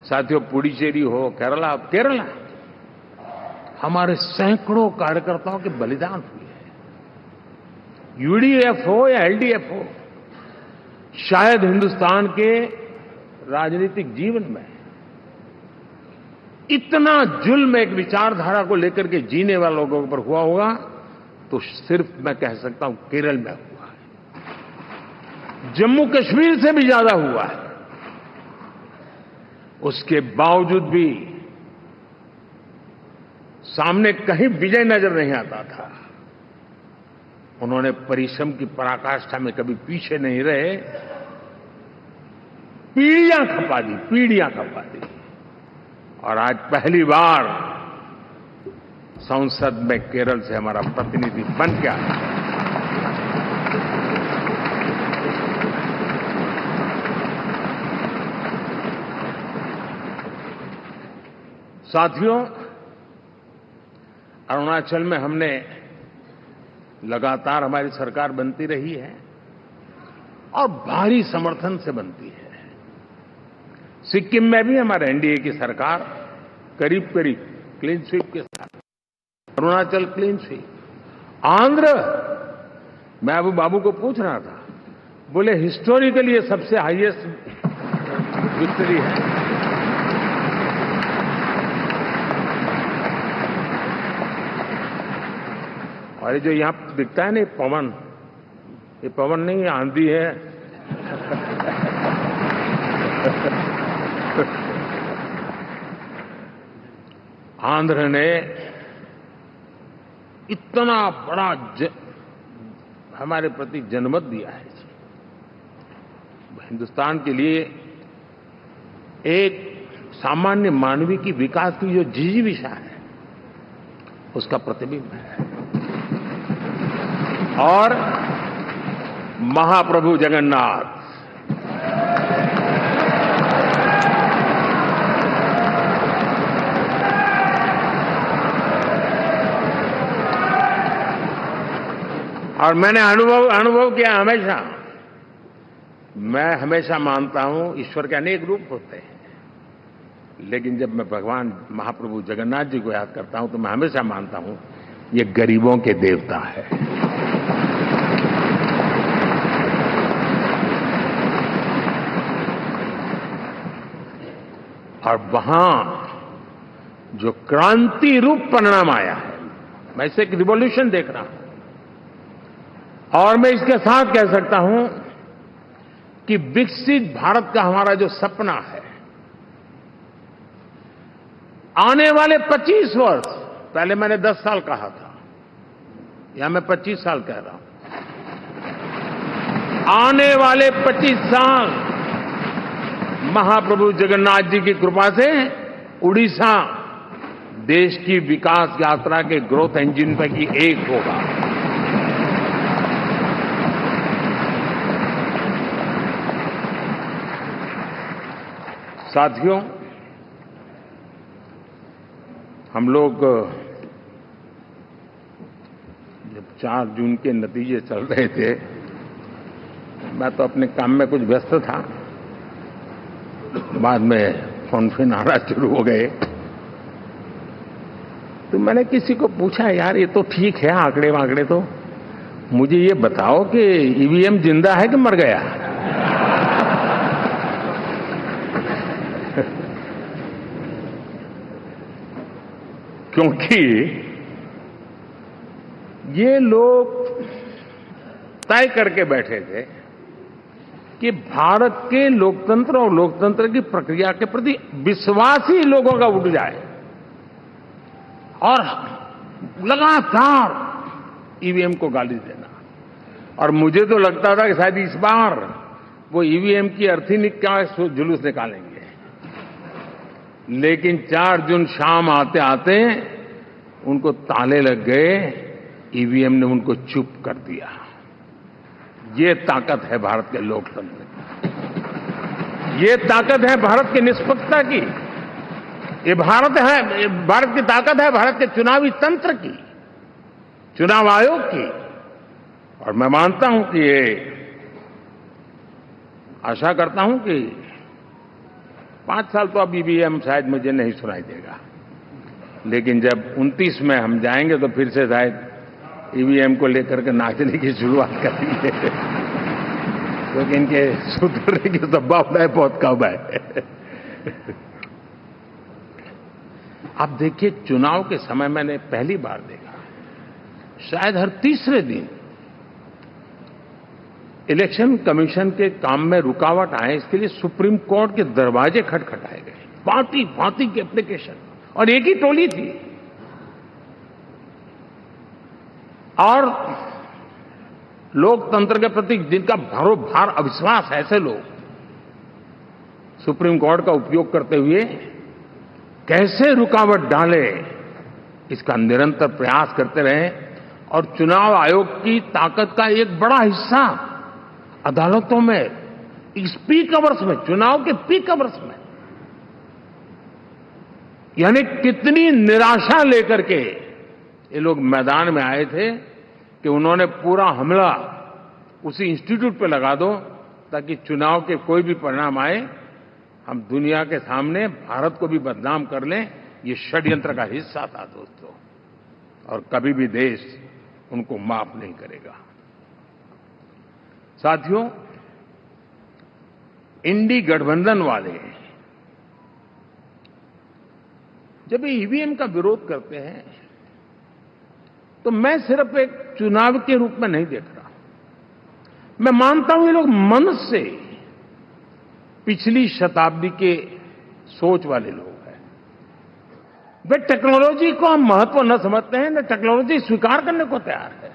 साथियों, पुडुचेरी हो, केरला हमारे सैकड़ों कार्यकर्ताओं के बलिदान हुए हैं। यूडीएफ हो या एलडीएफ हो, शायद हिंदुस्तान के राजनीतिक जीवन में इतना जुल्म एक विचारधारा को लेकर के जीने वाले लोगों पर हुआ होगा तो सिर्फ मैं कह सकता हूं केरल में हुआ है। जम्मू कश्मीर से भी ज्यादा हुआ है। उसके बावजूद भी सामने कहीं विजय नजर नहीं आता था। उन्होंने परिश्रम की पराकाष्ठा में कभी पीछे नहीं रहे, पीढ़ियां खपा दी। और आज पहली बार संसद में केरल से हमारा प्रतिनिधि बन के आया। साथियों, अरुणाचल में हमने लगातार हमारी सरकार बनती रही है और भारी समर्थन से बनती है। सिक्किम में भी हमारे एनडीए की सरकार करीब क्लीन स्वीप के साथ, अरुणाचल क्लीन स्वीप। आंध्र, मैं अबू बाबू को पूछ रहा था, बोले हिस्टोरिकली ये सबसे हाईएस्ट विक्ट्री है। और ये जो यहां दिखता है ना पवन, ये पवन नहीं, ये आंधी है। आंध्र ने इतना बड़ा हमारे प्रति जनमत दिया है। हिंदुस्तान के लिए एक सामान्य मानवीय की विकास की जो जिजीविषा है उसका प्रतिबिंब है। और महाप्रभु जगन्नाथ और मैंने अनुभव किया हमेशा। मैं हमेशा मानता हूं ईश्वर के अनेक रूप होते हैं, लेकिन जब मैं भगवान महाप्रभु जगन्नाथ जी को याद करता हूं तो मैं हमेशा मानता हूं ये गरीबों के देवता है। और वहां जो क्रांति रूप परिणाम आया है, मैं इसे एक रिवॉल्यूशन देख रहा हूं। और मैं इसके साथ कह सकता हूं कि विकसित भारत का हमारा जो सपना है, आने वाले 25 वर्ष, पहले मैंने 10 साल कहा था, या मैं 25 साल कह रहा हूं, आने वाले 25 साल महाप्रभु जगन्नाथ जी की कृपा से उड़ीसा देश की विकास यात्रा के ग्रोथ इंजन पैकी एक होगा। साथियों, हम लोग जब 4 जून के नतीजे चल रहे थे, मैं तो अपने काम में कुछ व्यस्त था, बाद में फोन आना शुरू हो गए। तो मैंने किसी को पूछा, यार ये तो ठीक है आंकड़े वांकड़े, तो मुझे ये बताओ कि ईवीएम जिंदा है कि मर गया? क्योंकि ये लोग तय करके बैठे थे कि भारत के लोकतंत्र और लोकतंत्र की प्रक्रिया के प्रति विश्वास ही लोगों का उठ जाए, और लगातार ईवीएम को गाली देना। और मुझे तो लगता था कि शायद इस बार वो ईवीएम की अर्थी का जुलूस निकालेंगे, लेकिन 4 जून शाम आते आते उनको ताले लग गए, ईवीएम ने उनको चुप कर दिया। ये ताकत है भारत के लोकतंत्र की, ये ताकत है भारत की निष्पक्षता की, ये भारत की ताकत है भारत के चुनावी तंत्र की, चुनाव आयोग की। और मैं मानता हूं कि ये आशा करता हूं कि 5 साल तो अब ईवीएम शायद मुझे नहीं सुनाई देगा, लेकिन जब 29 में हम जाएंगे तो फिर से शायद ईवीएम को लेकर के नाचने की शुरुआत करेंगे क्योंकि इनके सुधरने की संभावना बहुत कम है। आप देखिए, चुनाव के समय मैंने पहली बार देखा, शायद हर तीसरे दिन इलेक्शन कमीशन के काम में रुकावट आए, इसके लिए सुप्रीम कोर्ट के दरवाजे खटखटाए गए, भांति भांति की एप्लीकेशन, और एक ही टोली थी। और लोकतंत्र के प्रति जिनका भरोभार अविश्वास है, ऐसे लोग सुप्रीम कोर्ट का उपयोग करते हुए कैसे रुकावट डाले, इसका निरंतर प्रयास करते रहे। और चुनाव आयोग की ताकत का एक बड़ा हिस्सा अदालतों में, इस पीक अवर्स में, चुनाव के पीक अवर्स में, यानी कितनी निराशा लेकर के ये लोग मैदान में आए थे कि उन्होंने पूरा हमला उसी इंस्टीट्यूट पे लगा दो ताकि चुनाव के कोई भी परिणाम आए, हम दुनिया के सामने भारत को भी बदनाम कर लें। ये षड्यंत्र का हिस्सा था दोस्तों, और कभी भी देश उनको माफ नहीं करेगा। साथियों, इंडी गठबंधन वाले जब ईवीएम का विरोध करते हैं तो मैं सिर्फ एक चुनाव के रूप में नहीं देख रहा। मैं मानता हूं ये लोग मन से पिछली शताब्दी के सोच वाले लोग हैं। वे टेक्नोलॉजी को हम महत्व न समझते हैं, न टेक्नोलॉजी स्वीकार करने को तैयार है।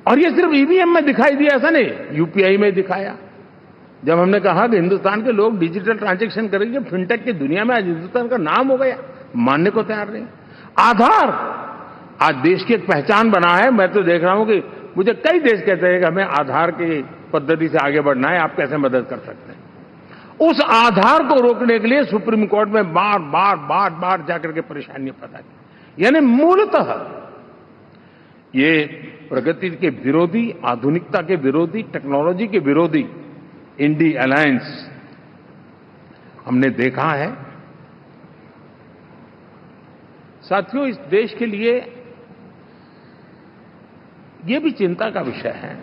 और ये सिर्फ ईवीएम में दिखाई दिया ऐसा नहीं, यूपीआई में दिखाया। जब हमने कहा कि हिंदुस्तान के लोग डिजिटल ट्रांजैक्शन करेंगे, फिनटेक की दुनिया में आज हिंदुस्तान का नाम हो गया, मानने को तैयार नहीं। आधार आज देश की एक पहचान बना है। मैं तो देख रहा हूं कि मुझे कई देश कहते हैं कि हमें आधार की पद्धति से आगे बढ़ना है, आप कैसे मदद कर सकते हैं। उस आधार को रोकने के लिए सुप्रीम कोर्ट में बार बार जाकर के परेशानियां पैदा की। यानी मूलतः ये प्रगति के विरोधी, आधुनिकता के विरोधी, टेक्नोलॉजी के विरोधी इंडी अलायंस हमने देखा है। साथियों, इस देश के लिए ये भी चिंता का विषय है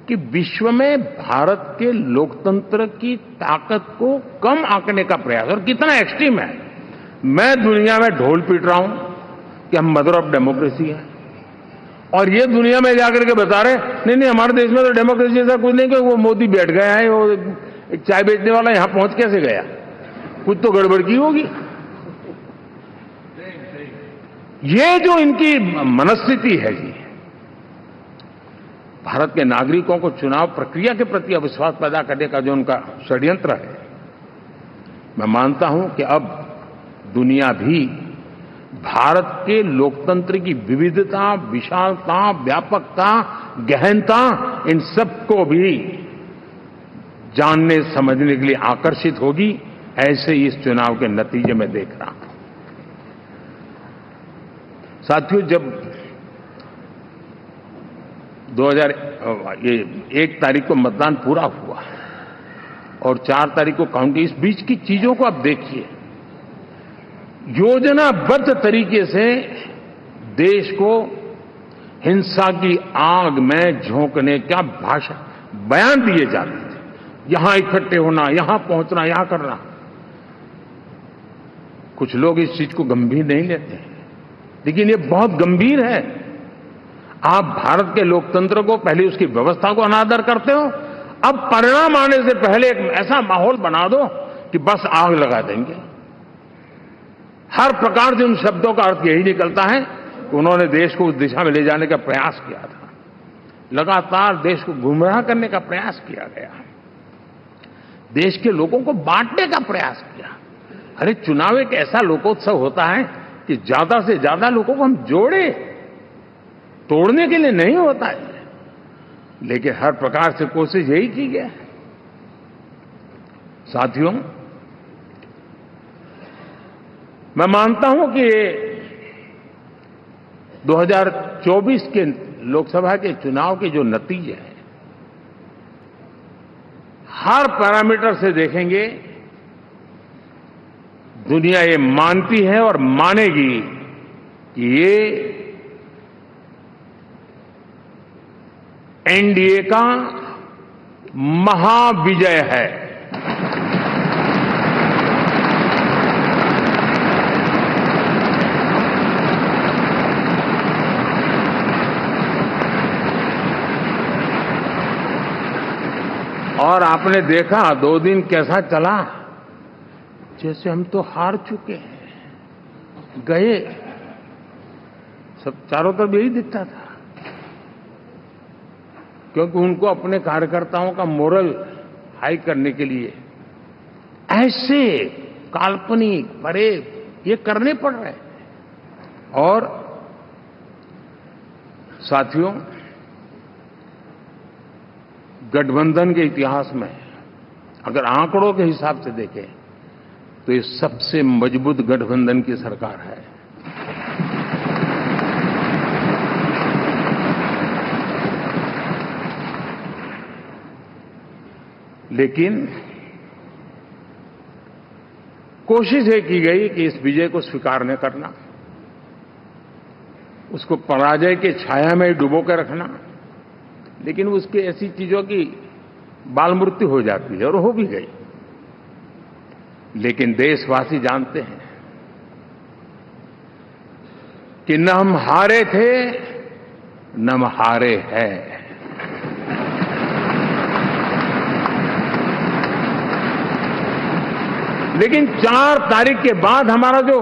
कि विश्व में भारत के लोकतंत्र की ताकत को कम आंकने का प्रयास, और कितना एक्सट्रीम है। मैं दुनिया में ढोल पीट रहा हूं कि हम मदर ऑफ डेमोक्रेसी है, और ये दुनिया में जाकर के बता रहे नहीं हमारे देश में तो डेमोक्रेसी जैसा कुछ नहीं, कि वो मोदी बैठ गया है, वो एक चाय बेचने वाला यहां पहुंच कैसे गया, कुछ तो गड़बड़ की होगी। ये जो इनकी मनस्थिति है जी, भारत के नागरिकों को चुनाव प्रक्रिया के प्रति अविश्वास पैदा करने का जो उनका षड्यंत्र है, मैं मानता हूं कि अब दुनिया भी भारत के लोकतंत्र की विविधता, विशालता, व्यापकता, गहनता, इन सबको भी जानने समझने के लिए आकर्षित होगी। ऐसे ही इस चुनाव के नतीजे में देख रहा हूं। साथियों, जब 1 तारीख को मतदान पूरा हुआ और 4 तारीख को काउंटिंग, इस बीच की चीजों को आप देखिए। योजनाबद्ध तरीके से देश को हिंसा की आग में झोंकने का बयान दिए जाते थे। यहां इकट्ठे होना, यहां पहुंचना, यहां करना। कुछ लोग इस चीज को गंभीर नहीं लेते, लेकिन ये बहुत गंभीर है। आप भारत के लोकतंत्र को, पहले उसकी व्यवस्था को अनादर करते हो, अब परिणाम आने से पहले एक ऐसा माहौल बना दो कि बस आग लगा देंगे। हर प्रकार से उन शब्दों का अर्थ यही निकलता है कि उन्होंने देश को उस दिशा में ले जाने का प्रयास किया था। लगातार देश को गुमराह करने का प्रयास किया गया, देश के लोगों को बांटने का प्रयास किया। अरे, चुनाव एक ऐसा लोकोत्सव होता है कि ज्यादा से ज्यादा लोगों को हम जोड़े, तोड़ने के लिए नहीं होता है। लेकिन हर प्रकार से कोशिश यही की गई। साथियों, मैं मानता हूं कि 2024 के लोकसभा के चुनाव के जो नतीजे हैं, हर पैरामीटर से देखेंगे, दुनिया ये मानती है और मानेगी कि ये एनडीए का महाविजय है। और आपने देखा 2 दिन कैसा चला, जैसे हम तो हार चुके हैं, गए, सब चारों तरफ यही दिखता था, क्योंकि उनको अपने कार्यकर्ताओं का मोरल हाई करने के लिए ऐसे काल्पनिक परेड ये करने पड़ रहे हैं। और साथियों, गठबंधन के इतिहास में अगर आंकड़ों के हिसाब से देखें तो ये सबसे मजबूत गठबंधन की सरकार है। लेकिन कोशिश ये की गई कि इस विजय को स्वीकार न करना, उसको पराजय के छाया में डुबो कर रखना, लेकिन उसकी ऐसी चीजों की बाल मृत्यु हो जाती है और हो भी गई। लेकिन देशवासी जानते हैं कि न हम हारे थे न हम हारे हैं। लेकिन 4 तारीख के बाद हमारा जो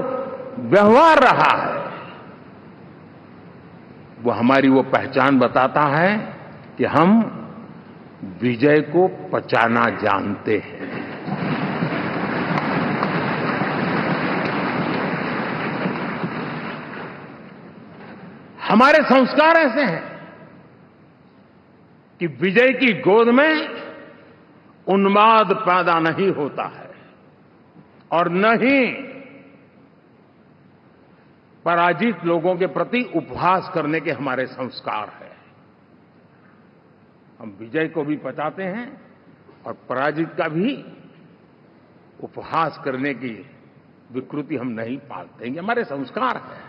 व्यवहार रहा है वो हमारी वो पहचान बताता है कि हम विजय को पचाना जानते हैं। हमारे संस्कार ऐसे हैं कि विजय की गोद में उन्माद पैदा नहीं होता है और न ही पराजित लोगों के प्रति उपहास करने के हमारे संस्कार हैं। हम विजय को भी पचाते हैं और पराजित का भी उपहास करने की विकृति हम नहीं पालते हैं। ये हमारे संस्कार हैं।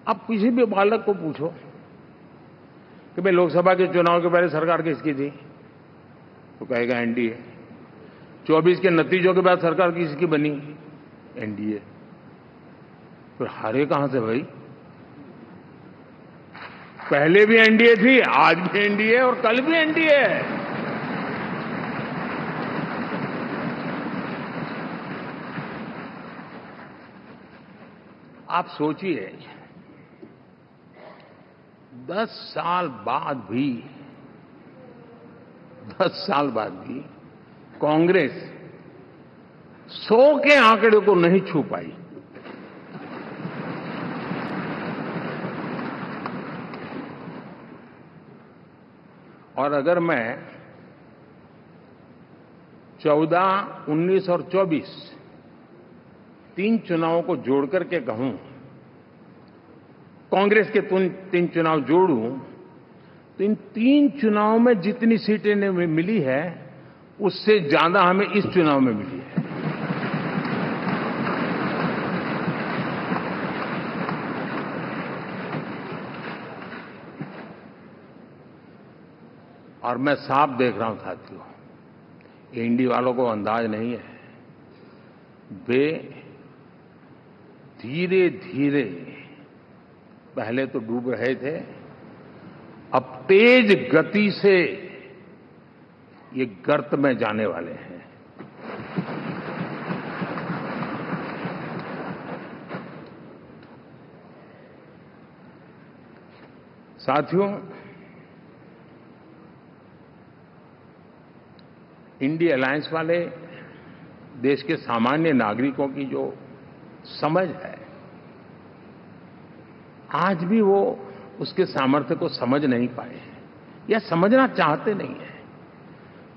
अब किसी भी बालक को पूछो कि भाई लोकसभा के चुनाव के पहले सरकार किसकी थी, तो कहेगा एनडीए। 24 के नतीजों के बाद सरकार किसकी बनी, एनडीए। फिर हारे कहां से भाई? पहले भी एनडीए थी, आज भी एनडीए और कल भी एनडीए है। आप सोचिए 10 साल बाद भी कांग्रेस 100 के आंकड़े को नहीं छू पाई। और अगर मैं 14, 19 और 24 3 चुनावों को जोड़ करके कहूं, कांग्रेस के 3 चुनाव जोड़ूं, तो इन 3 चुनावों में जितनी सीटें मिली है उससे ज्यादा हमें इस चुनाव में मिली है। और मैं साफ देख रहा हूं साथियों, एनडीए वालों को अंदाज नहीं है। वे धीरे धीरे पहले तो डूब रहे थे, अब तेज गति से ये गर्त में जाने वाले हैं। साथियों, इंडिया अलायंस वाले देश के सामान्य नागरिकों की जो समझ है, आज भी वो उसके सामर्थ्य को समझ नहीं पाए हैं या समझना चाहते नहीं हैं।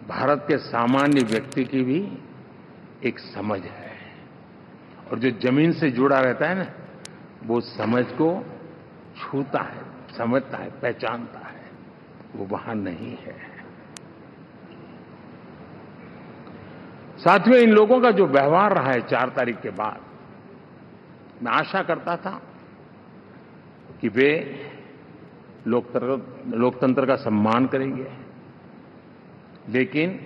भारत के सामान्य व्यक्ति की भी एक समझ है और जो जमीन से जुड़ा रहता है ना, वो समझ को छूता है, समझता है, पहचानता है। वो वहां नहीं है। साथियों, इन लोगों का जो व्यवहार रहा है 4 तारीख के बाद, मैं आशा करता था कि वे लोकतंत्र का सम्मान करेंगे, लेकिन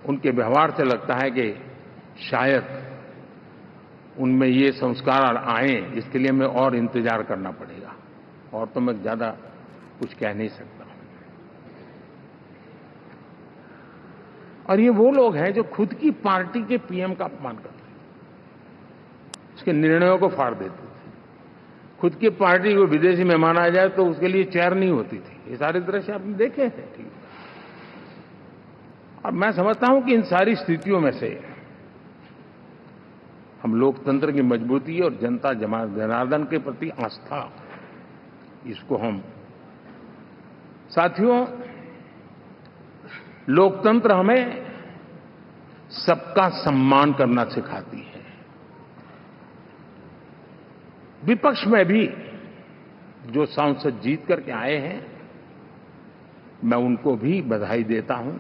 उनके व्यवहार से लगता है कि शायद उनमें ये संस्कार आए, इसके लिए हमें और इंतजार करना पड़ेगा। और तो मैं ज्यादा कुछ कह नहीं सकता। और ये वो लोग हैं जो खुद की पार्टी के पीएम का अपमान करते हैं, उसके निर्णयों को फाड़ देते थे। खुद की पार्टी को विदेशी मेहमान आ जाए तो उसके लिए चेयर नहीं होती थी। ये सारे दृश्य आपने देखे हैं, ठीक। और मैं समझता हूं कि इन सारी स्थितियों में से हम लोकतंत्र की मजबूती और जनता जनार्दन के प्रति आस्था, इसको हम, साथियों, लोकतंत्र हमें सबका सम्मान करना सिखाती है। विपक्ष में भी जो सांसद जीत करके आए हैं, मैं उनको भी बधाई देता हूं।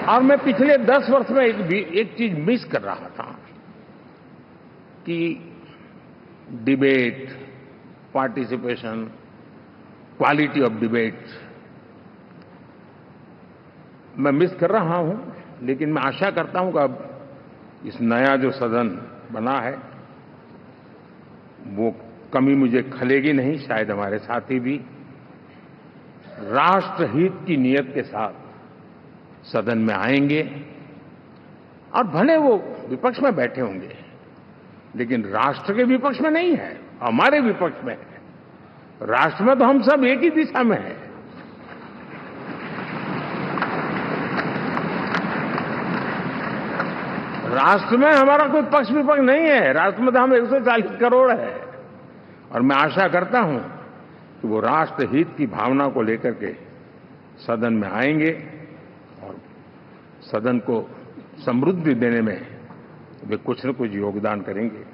और मैं पिछले 10 वर्ष में एक चीज मिस कर रहा था कि debate, participation, quality of debate मैं मिस कर रहा हूं। लेकिन मैं आशा करता हूं कि अब इस नया जो सदन बना है, वो कमी मुझे खलेगी नहीं। शायद हमारे साथी भी राष्ट्रहित की नीयत के साथ सदन में आएंगे, और भले वो विपक्ष में बैठे होंगे, लेकिन राष्ट्र के विपक्ष में नहीं है, हमारे विपक्ष में है। राष्ट्र में तो हम सब एक ही दिशा में हैं। राष्ट्र में हमारा कोई पक्ष विपक्ष नहीं है। राष्ट्र में तो हम 140 करोड़ है। और मैं आशा करता हूं कि वो राष्ट्रहित की भावना को लेकर के सदन में आएंगे और सदन को समृद्धि देने में वे कुछ न कुछ योगदान करेंगे।